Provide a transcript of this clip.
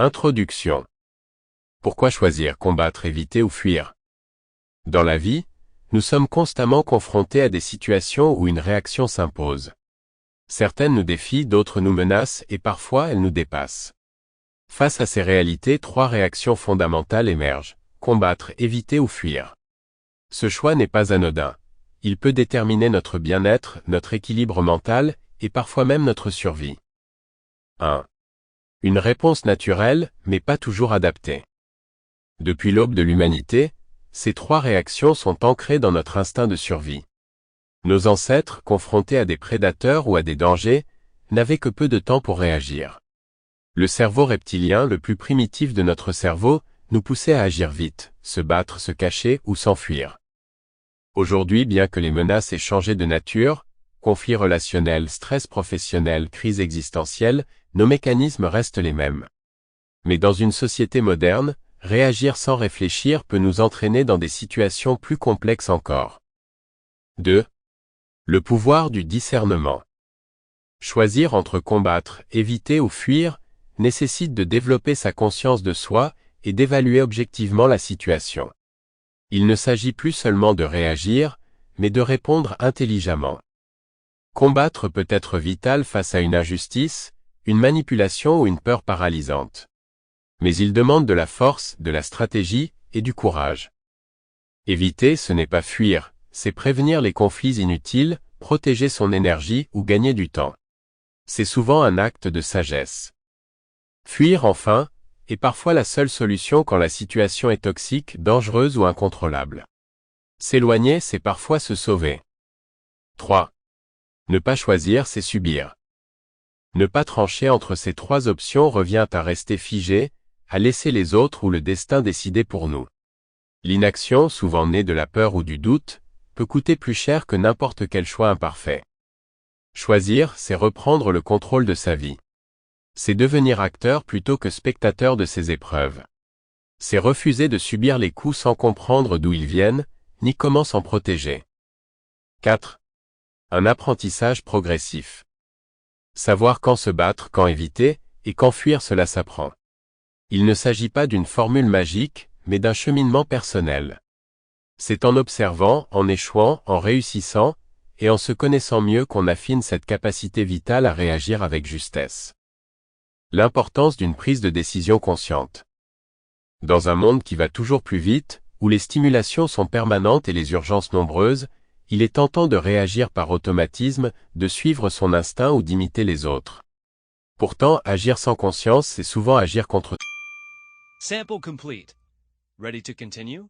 Introduction. Pourquoi choisir combattre, éviter ou fuir? Dans la vie, nous sommes constamment confrontés à des situations où une réaction s'impose. Certaines nous défient, d'autres nous menacent et parfois elles nous dépassent. Face à ces réalités, trois réactions fondamentales émergent: combattre, éviter ou fuir. Ce choix n'est pas anodin. Il peut déterminer notre bien-être, notre équilibre mental et parfois même notre survie. 1. Une réponse naturelle, mais pas toujours adaptée. Depuis l'aube de l'humanité, ces trois réactions sont ancrées dans notre instinct de survie. Nos ancêtres, confrontés à des prédateurs ou à des dangers, n'avaient que peu de temps pour réagir. Le cerveau reptilien, le plus primitif de notre cerveau, nous poussait à agir vite, se battre, se cacher ou s'enfuir. Aujourd'hui, bien que les menaces aient changé de nature, conflits relationnels, stress professionnel, crise existentielle, nos mécanismes restent les mêmes. Mais dans une société moderne, réagir sans réfléchir peut nous entraîner dans des situations plus complexes encore. 2. Le pouvoir du discernement. Choisir entre combattre, éviter ou fuir nécessite de développer sa conscience de soi et d'évaluer objectivement la situation. Il ne s'agit plus seulement de réagir, mais de répondre intelligemment. Combattre peut être vital face à une injustice, une manipulation ou une peur paralysante. Mais il demande de la force, de la stratégie et du courage. Éviter, ce n'est pas fuir, c'est prévenir les conflits inutiles, protéger son énergie ou gagner du temps. C'est souvent un acte de sagesse. Fuir, enfin, est parfois la seule solution quand la situation est toxique, dangereuse ou incontrôlable. S'éloigner, c'est parfois se sauver. 3. Ne pas choisir, c'est subir. Ne pas trancher entre ces trois options revient à rester figé, à laisser les autres ou le destin décider pour nous. L'inaction, souvent née de la peur ou du doute, peut coûter plus cher que n'importe quel choix imparfait. Choisir, c'est reprendre le contrôle de sa vie. C'est devenir acteur plutôt que spectateur de ses épreuves. C'est refuser de subir les coups sans comprendre d'où ils viennent, ni comment s'en protéger. 4. Un apprentissage progressif. Savoir quand se battre, quand éviter, et quand fuir, cela s'apprend. Il ne s'agit pas d'une formule magique, mais d'un cheminement personnel. C'est en observant, en échouant, en réussissant, et en se connaissant mieux qu'on affine cette capacité vitale à réagir avec justesse. L'importance d'une prise de décision consciente. Dans un monde qui va toujours plus vite, où les stimulations sont permanentes et les urgences nombreuses, il est tentant de réagir par automatisme, de suivre son instinct ou d'imiter les autres. Pourtant, agir sans conscience, c'est souvent agir contre. Sample complete. Ready to continue?